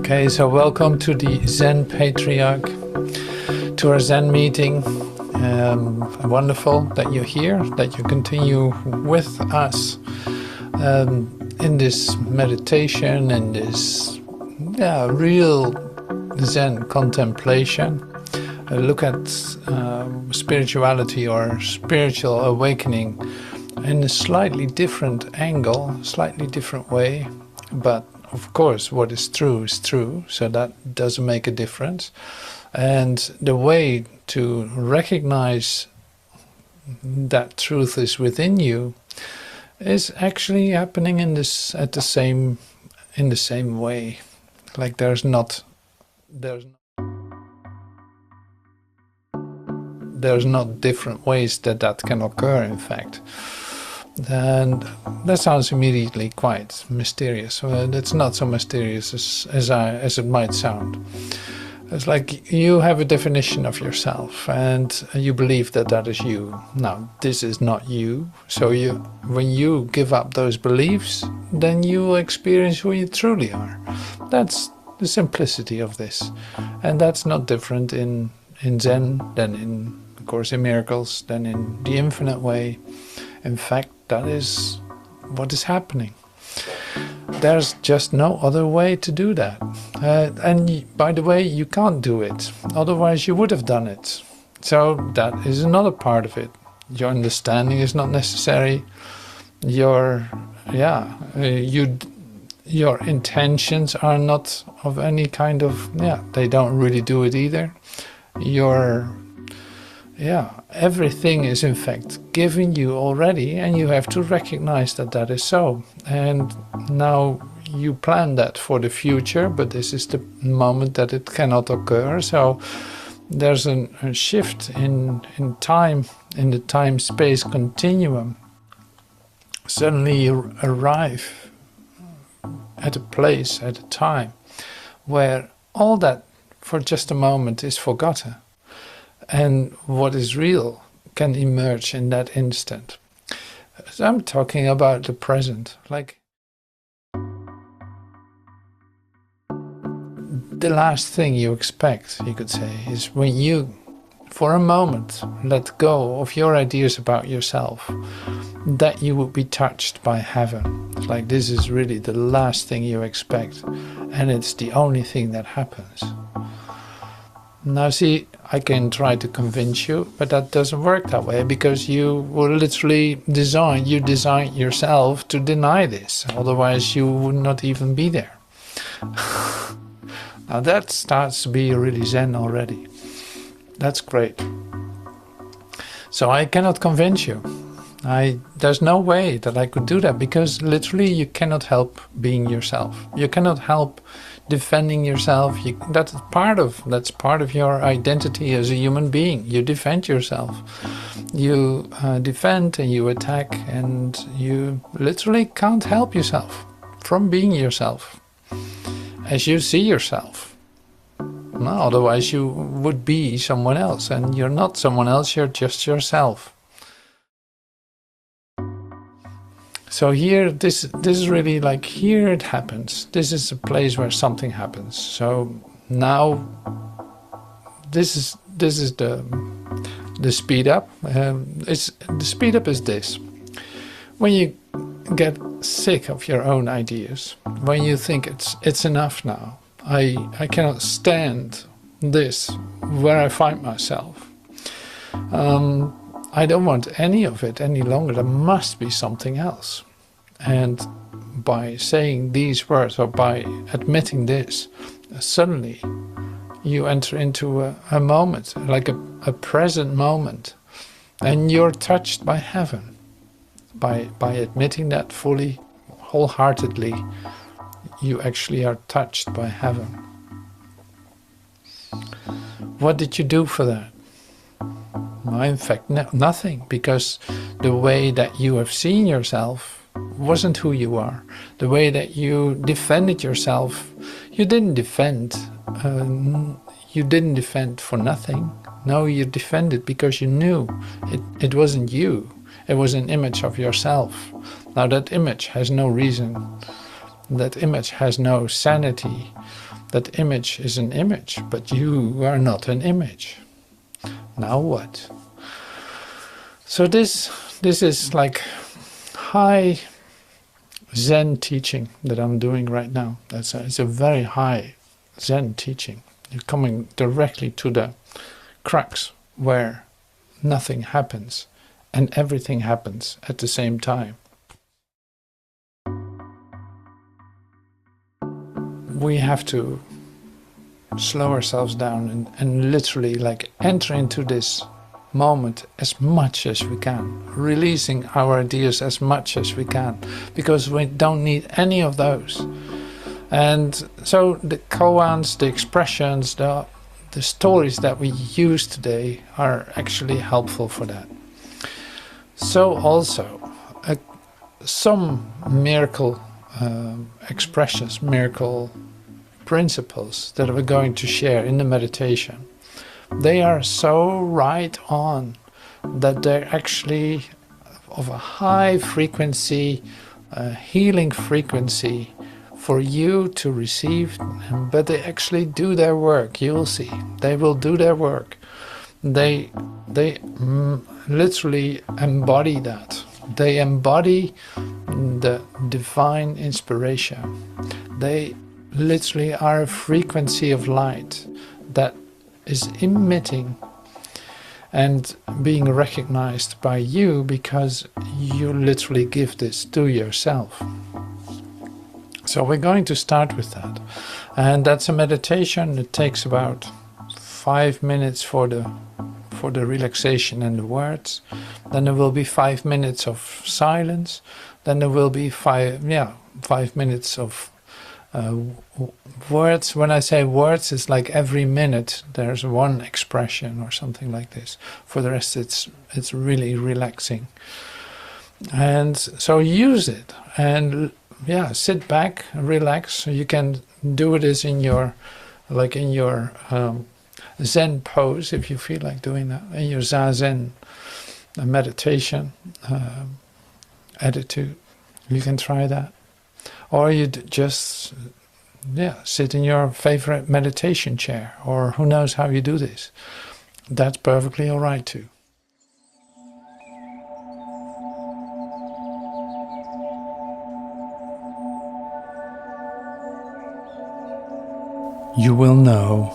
Okay, so welcome to the Zen Patriarch, to our Zen meeting. Wonderful that you're here, that you continue with us in this meditation and this real Zen contemplation. Look at spirituality or spiritual awakening in a slightly different angle, slightly different way, but of course what is true, so that doesn't make a difference. And the way to recognize that truth is within you is actually happening in the same way. Like there's not different ways that can occur, in fact. And that sounds immediately quite mysterious. Well, it's not so mysterious as it might sound. It's like you have a definition of yourself and you believe that is you. Now, this is not you. So when you give up those beliefs, then you will experience who you truly are. That's the simplicity of this. And that's not different in Zen than in Course in Miracles, than in the infinite way. In fact, that is what is happening. There's just no other way to do that. And by the way, you can't do it. Otherwise, you would have done it. So that is another part of it. Your understanding is not necessary. Your intentions are not of any kind of, they don't really do it either. Everything is in fact given you already, and you have to recognize that is so. And now you plan that for the future, but this is the moment that it cannot occur. So there's a shift in time, in the time-space continuum. Suddenly you arrive at a place, at a time, where all that for just a moment is forgotten. And what is real can emerge in that instant. So I'm talking about the present, like the last thing you expect, you could say, is when you, for a moment, let go of your ideas about yourself, that you would be touched by heaven. It's like this is really the last thing you expect, and it's the only thing that happens. Now see, I can try to convince you, but that doesn't work that way, because you will literally design yourself to deny this. Otherwise you would not even be there. Now that starts to be really Zen already. That's great. So I cannot convince you. There's no way that I could do that, because literally you cannot help being yourself. You cannot help defending yourself. That's part of your identity as a human being. You defend yourself. You defend and you attack, and you literally can't help yourself from being yourself as you see yourself. No, otherwise you would be someone else, and you're not someone else, you're just yourself. So here, this is really like, here it happens. This is a place where something happens. So now, this is the speed up. The speed up is this: when you get sick of your own ideas, when you think it's enough now, I cannot stand this where I find myself. I don't want any of it any longer. There must be something else. And by saying these words, or by admitting this, suddenly you enter into a moment, like a present moment, and you're touched by heaven. By admitting that fully, wholeheartedly, you actually are touched by heaven. What did you do for that? Well, in fact, nothing, because the way that you have seen yourself wasn't who you are. The way that you defended yourself, you didn't defend for nothing. No, you defended because you knew it wasn't you. It was an image of yourself. Now that image has no reason. That image has no sanity. That image is an image, but you are not an image. Now what? So this is like high Zen teaching that I'm doing right now. It's a very high Zen teaching. You're coming directly to the crux where nothing happens and everything happens at the same time. We have to slow ourselves down and literally like enter into this moment as much as we can, releasing our ideas as much as we can, because we don't need any of those. And so the koans, the expressions, the stories that we use today are actually helpful for that. So also some miracle expressions, miracle principles that we're going to share in the meditation, they are so right on that they're actually of a high frequency, healing frequency for you to receive, but they actually do their work. You will see, they will do their work. They literally embody that. They embody the divine inspiration. They literally are a frequency of light that is emitting and being recognized by you because you literally give this to yourself. So we're going to start with that. And that's a meditation. It takes about 5 minutes for the relaxation and the words. Then there will be 5 minutes of silence. Then there will be 5 minutes of words. When I say words, it's like every minute there's one expression or something like this. For the rest, it's really relaxing. And so use it and sit back and relax. You can do it as in your Zen pose if you feel like doing that, in your Zazen meditation attitude. You can try that. Or you just sit in your favorite meditation chair, or who knows how you do this. That's perfectly all right too. You will know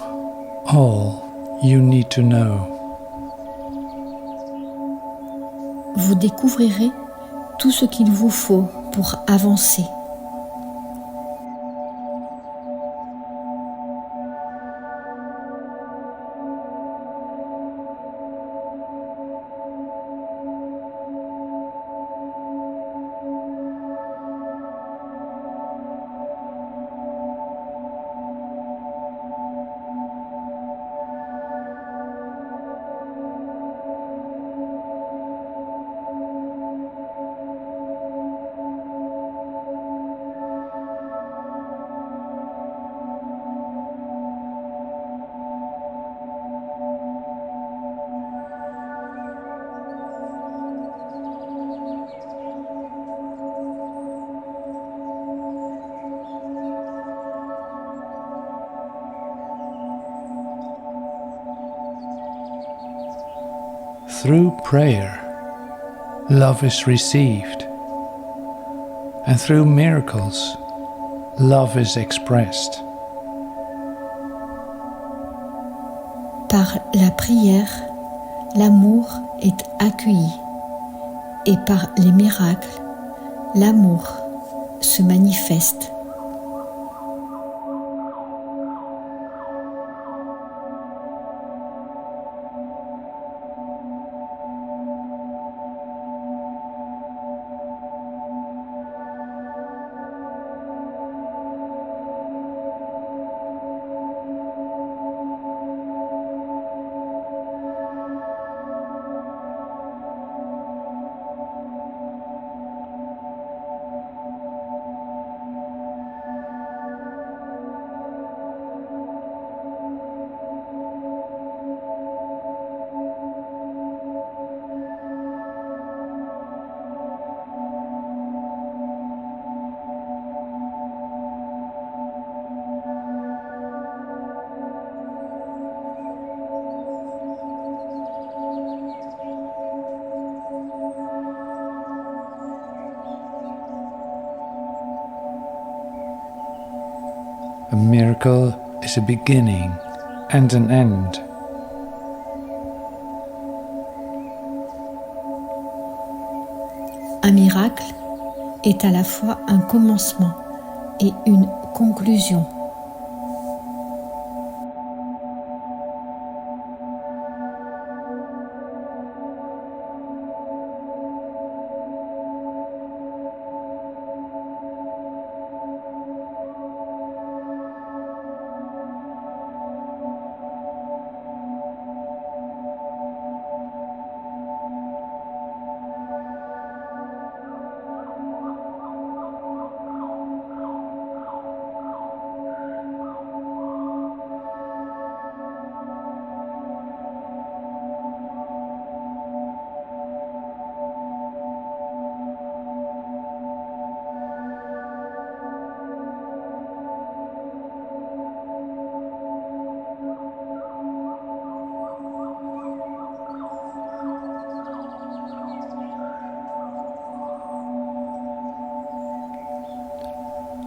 all you need to know. Vous découvrirez tout ce qu'il vous faut pour avancer. Through prayer, love is received, and through miracles, love is expressed. Par la prière, l'amour est accueilli, et par les miracles, l'amour se manifeste. miracle is a beginning and an end. Un miracle est à la fois un commencement et une conclusion.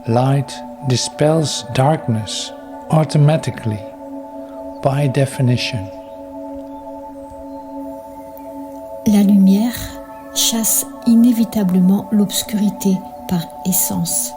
Light dispels darkness automatically, by definition. La lumière chasse inévitablement l'obscurité par essence.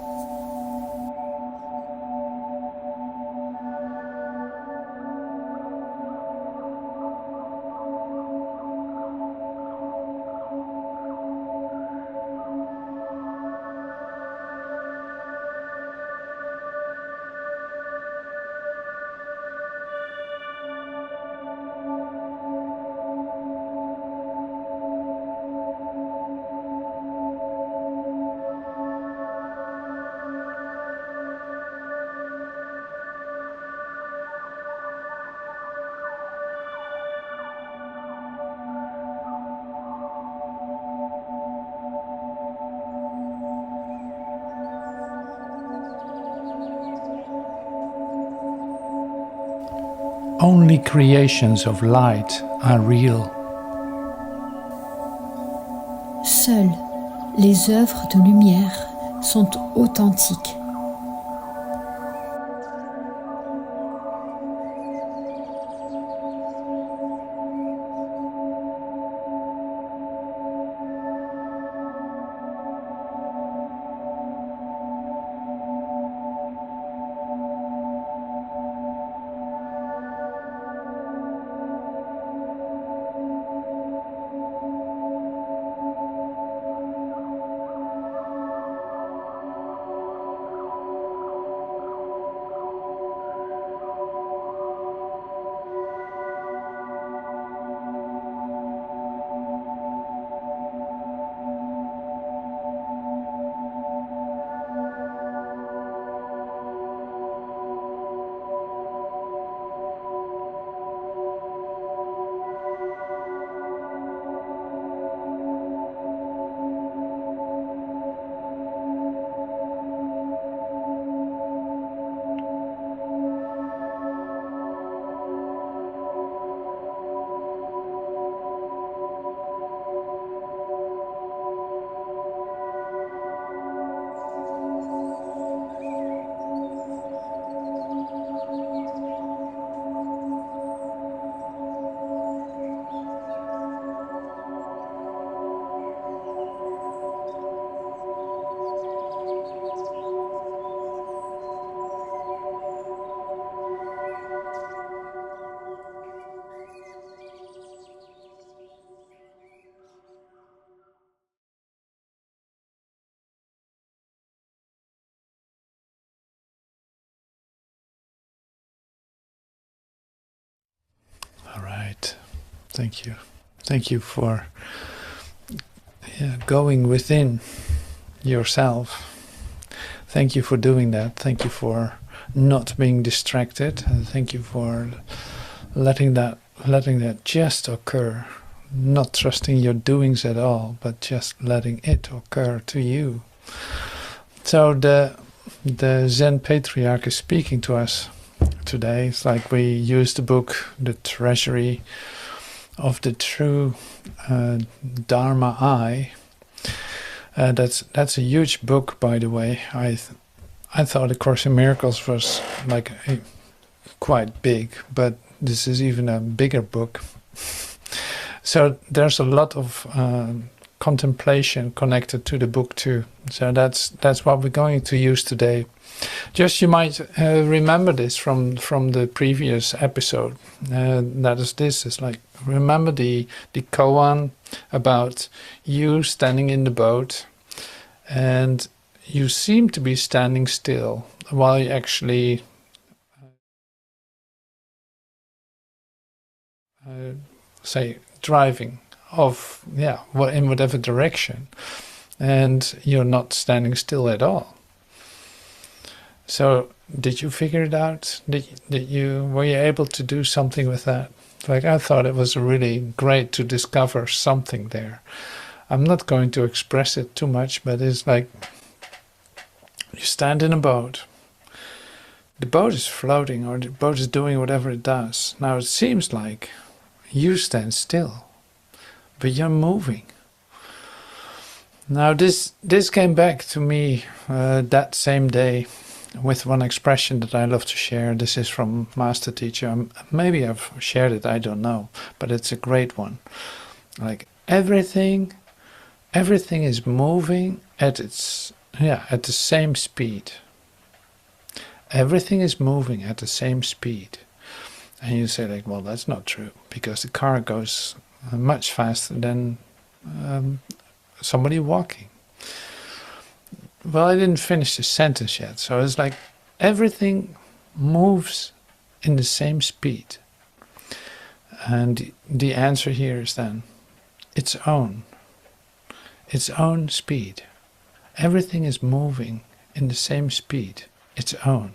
Only creations of light are real. Seules les œuvres de lumière sont authentiques. All right. Thank you. Thank you for going within yourself. Thank you for doing that. Thank you for not being distracted. And thank you for letting that just occur. Not trusting your doings at all, but just letting it occur to you. So the Zen Patriarch is speaking to us today. It's like we use the book, The Treasury of the True Dharma I. That's a huge book, by the way. I thought A Course in Miracles was like quite big, but this is even a bigger book. So there's a lot of contemplation connected to the book too. So that's what we're going to use today. Just you might remember this from the previous episode. That is this. It's like, remember the koan about you standing in the boat and you seem to be standing still while you actually say driving off, in whatever direction, and you're not standing still at all. So did you figure it out? Were you able to do something with that? Like, I thought it was really great to discover something there. I'm not going to express it too much, but it's like you stand in a boat. The boat is floating, or the boat is doing whatever it does. Now it seems like you stand still, but you're moving. Now this came back to me that same day with one expression that I love to share. This is from Master Teacher. Maybe I've shared it, I don't know, but it's a great one. Like everything is moving at the same speed. Everything is moving at the same speed. And you say like, well, that's not true, because the car goes much faster than somebody walking. Well, I didn't finish the sentence yet. So it's like everything moves in the same speed. And the answer here is then its own speed. Everything is moving in the same speed, its own.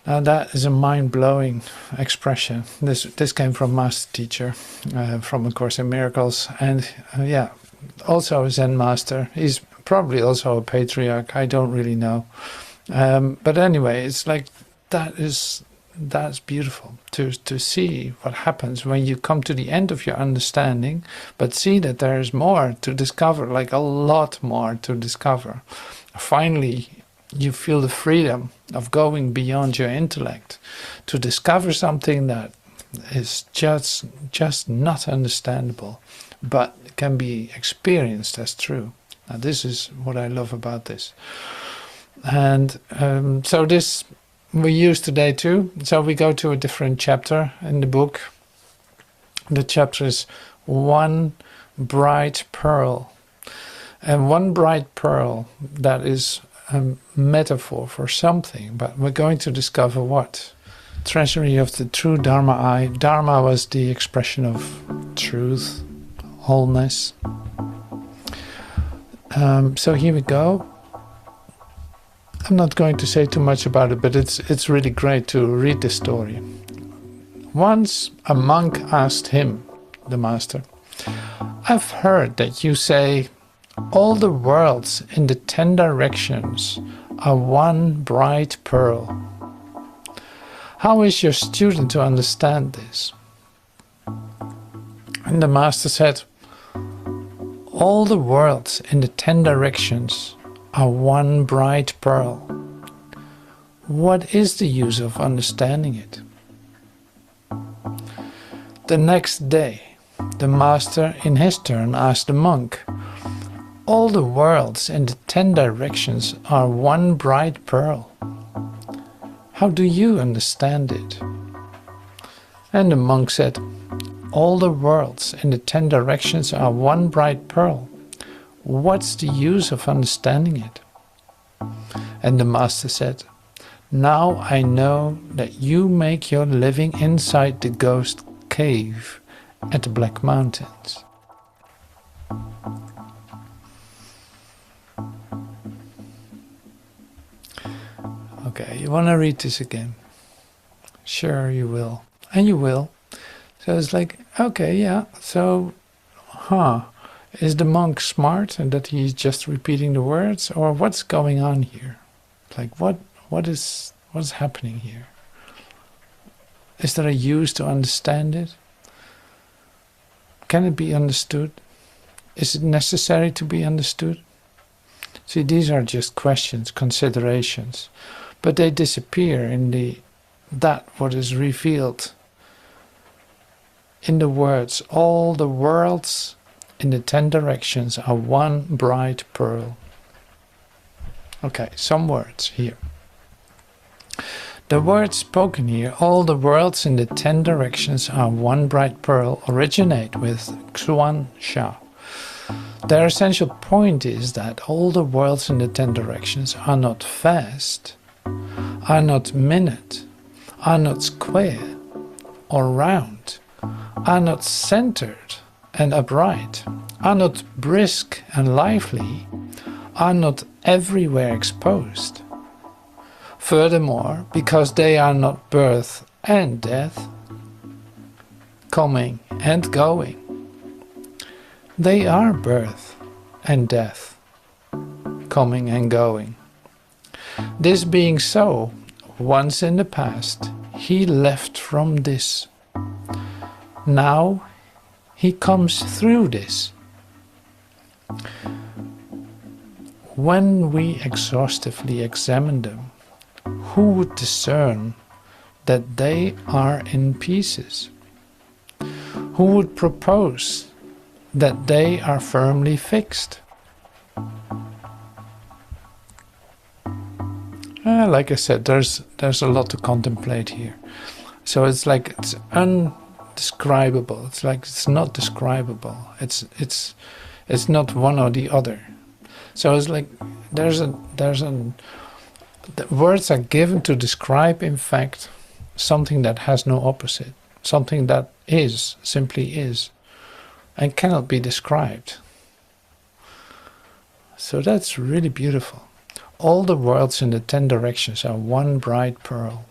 Now that is a mind-blowing expression. This came from Master Teacher, from A Course in Miracles, and also a Zen Master. He's probably also a patriarch. I don't really know, but anyway, it's like that's beautiful to see what happens when you come to the end of your understanding, but see that there is more to discover, like a lot more to discover. Finally, you feel the freedom of going beyond your intellect to discover something that is just not understandable, but can be experienced as true. Now this is what I love about this. And so this we use today too. So we go to a different chapter in the book. The chapter is One Bright Pearl. And one bright pearl, that is a metaphor for something, but we're going to discover what. Treasury of the true Dharma eye. Dharma was the expression of truth, wholeness. So here we go. I'm not going to say too much about it, but it's really great to read this story. Once a monk asked him, the master, "I've heard that you say all the worlds in the 10 directions are one bright pearl. How is your student to understand this?" And the master said, "All the worlds in the 10 directions are one bright pearl. What is the use of understanding it?" The next day, the master in his turn asked the monk, "All the worlds in the 10 directions are one bright pearl. How do you understand it?" And the monk said, "All the worlds in the 10 directions are one bright pearl. What's the use of understanding it?" And the master said, "Now I know that you make your living inside the ghost cave at the Black Mountains." Okay, you want to read this again? Sure, you will. And you will. So it's like, okay, yeah, so, is the monk smart and that he's just repeating the words, or what's going on here? Like, what's happening here? Is there a use to understand it? Can it be understood? Is it necessary to be understood? See, these are just questions, considerations, but they disappear in that what is revealed in the words, all the worlds in the 10 directions are one bright pearl. Okay, some words here. The words spoken here, all the worlds in the 10 directions are one bright pearl, originate with Xuan Sha. Their essential point is that all the worlds in the 10 directions are not vast, are not minute, are not square or round, are not centered and upright, are not brisk and lively, are not everywhere exposed. Furthermore, because they are not birth and death, coming and going, they are birth and death, coming and going. This being so, once in the past, he left from this. Now he comes through this. When we exhaustively examine them, who would discern that they are in pieces? Who would propose that they are firmly fixed? Like I said, there's a lot to contemplate here. So it's like it's undescribable. It's like it's not describable. It's not one or the other. So it's like the words are given to describe, in fact, something that has no opposite, something that is, simply is, and cannot be described. So that's really beautiful. All the worlds in the 10 directions are one bright pearl.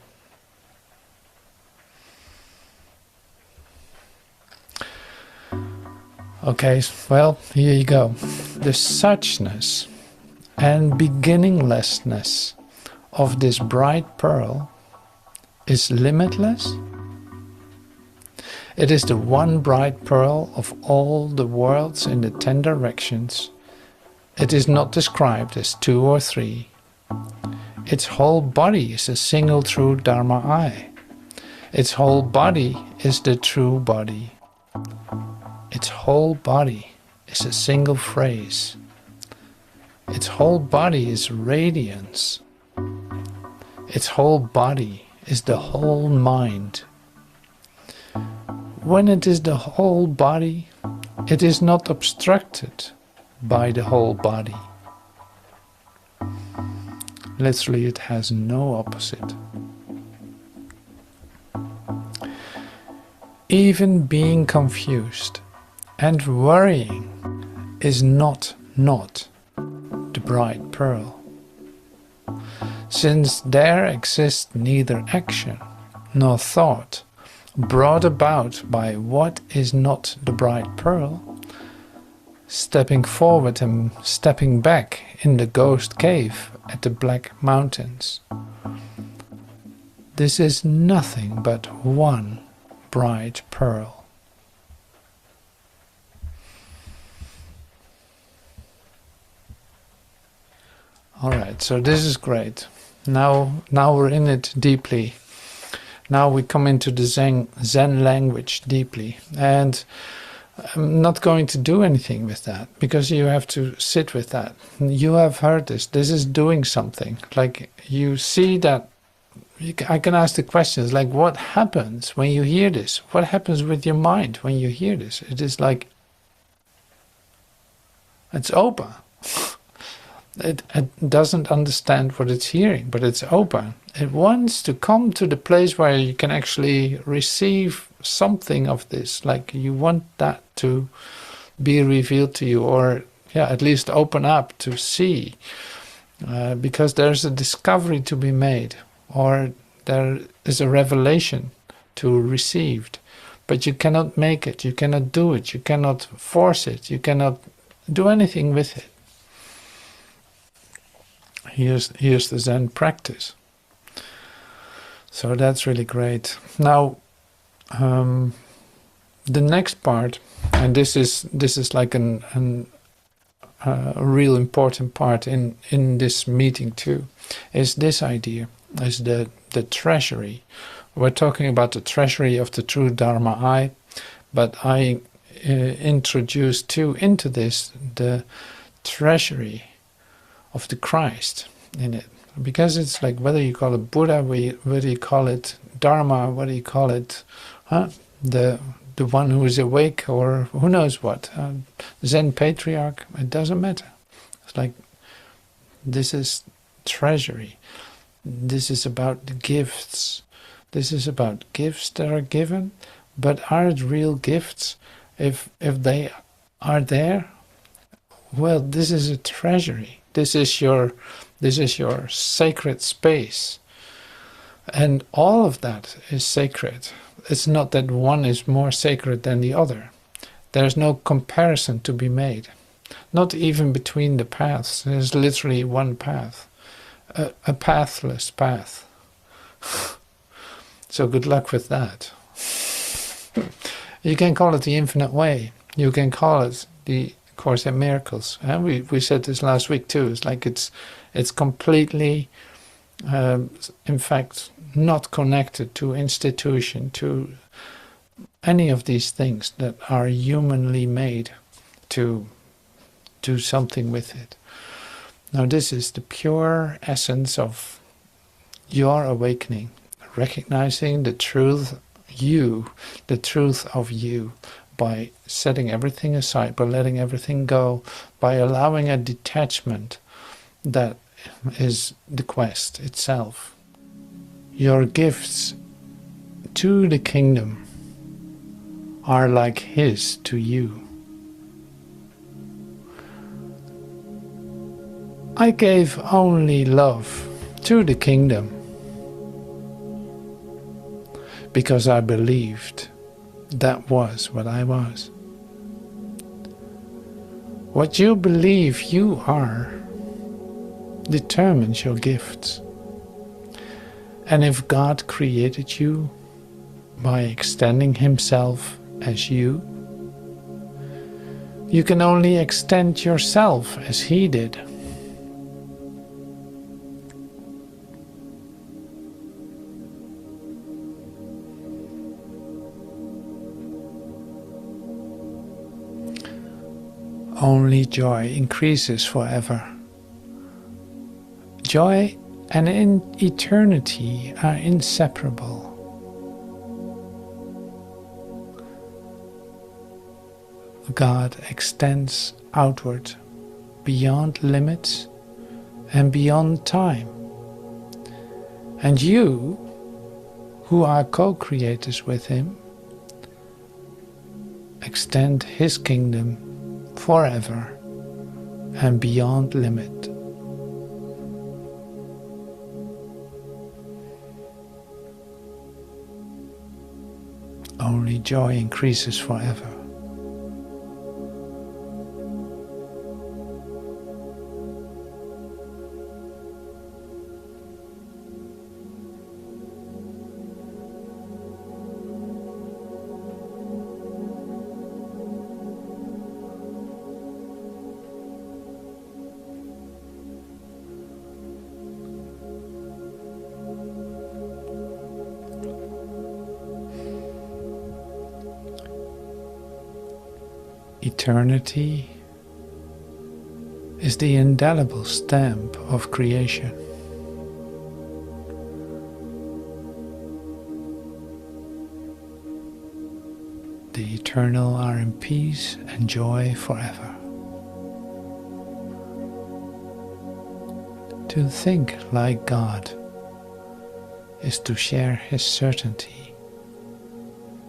Okay, well, here you go. The suchness and beginninglessness of this bright pearl is limitless. It is the one bright pearl of all the worlds in the 10 directions. It is not described as 2 or 3. Its whole body is a single true Dharma I. Its whole body is the true body. Its whole body is a single phrase. Its whole body is radiance. Its whole body is the whole mind. When it is the whole body, it is not obstructed by the whole body. Literally, it has no opposite. Even being confused and worrying is not the bright pearl. Since there exists neither action nor thought brought about by what is not the bright pearl, stepping forward and stepping back in the ghost cave at the Black Mountains. This is nothing but one bright pearl. Alright, so this is great. Now we're in it deeply. Now we come into the Zen language deeply. And I'm not going to do anything with that, because you have to sit with that. You have heard this. This is doing something. Like, you see that. I can ask the questions like, what happens when you hear this? What happens with your mind when you hear this? It is like, it's open. It doesn't understand what it's hearing, but it's open. It wants to come to the place where you can actually receive something of this. Like, you want that to be revealed to you, or at least open up to see, because there's a discovery to be made, or there is a revelation to received, but you cannot make it, you cannot do it, you cannot force it, you cannot do anything with it. Here's the Zen practice. So that's really great. Now, the next part And this is like a real important part in this meeting too, is this idea, is the treasury. We're talking about the treasury of the true Dharma I, but I introduced too into this the treasury of the Christ in it. Because it's like, whether you call it Buddha, whether you call it Dharma, whether you call it the one who is awake, or who knows what, Zen Patriarch, it doesn't matter. It's like, this is treasury. This is about the gifts. This is about gifts that are given, but are it real gifts? If they are there, well, this is a treasury. This is your sacred space. And all of that is sacred. It's not that one is more sacred than the other. There's no comparison to be made. Not even between the paths. There's literally one path. A pathless path. So good luck with that. You can call it the infinite way. You can call it the Course in Miracles. And we said this last week too. It's like it's completely, in fact, not connected to institution, to any of these things that are humanly made to do something with it. Now this is the pure essence of your awakening, recognizing the truth the truth of you, by setting everything aside, by letting everything go, by allowing a detachment that is the quest itself. Your gifts to the kingdom are like his to you. I gave only love to the kingdom because I believed that was what I was. What you believe you are determines your gifts. And if God created you by extending himself as you can only extend yourself as he did. Only joy increases forever. Joy and in eternity are inseparable. God extends outward beyond limits and beyond time. And you, who are co-creators with him, extend his kingdom forever and beyond limit. Only joy increases forever. Eternity is the indelible stamp of creation. The eternal are in peace and joy forever. To think like God is to share his certainty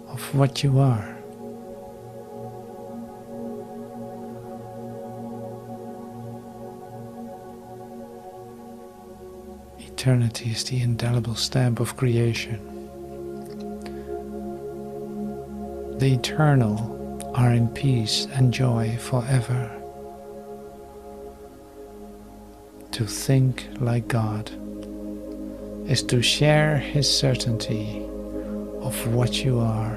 of what you are. Eternity is the indelible stamp of creation. The eternal are in peace and joy forever. To think like God is to share his certainty of what you are.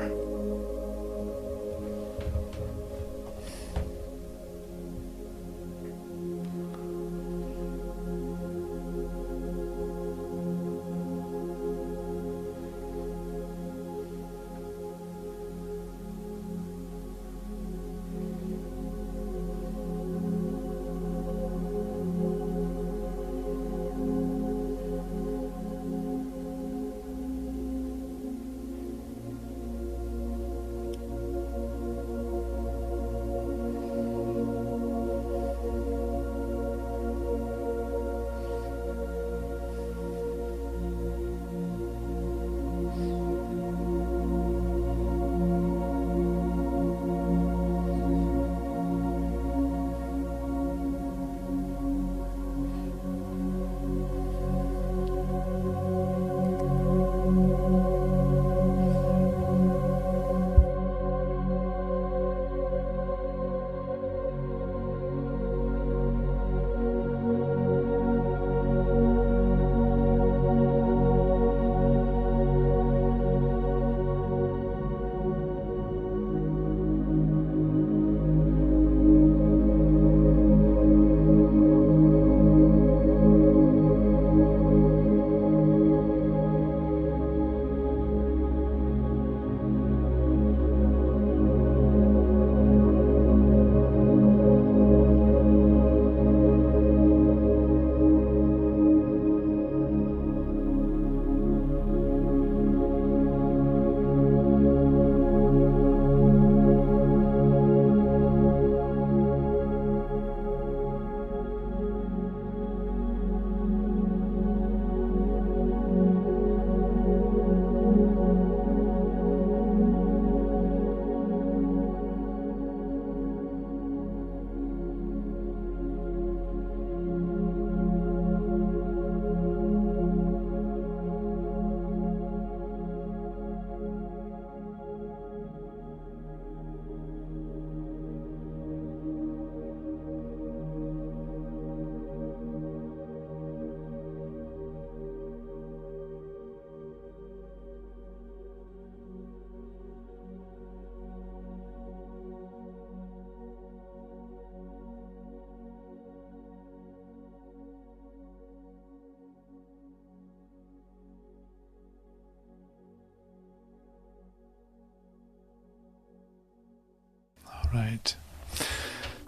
Right.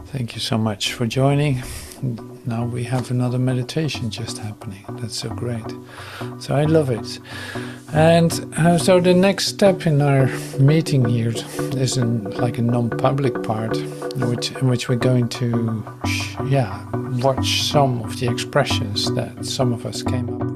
Thank you so much for joining. Now we have another meditation just happening. That's so great. So I love it. And so the next step in our meeting here is like a non-public part, in which we're going to watch some of the expressions that some of us came up with.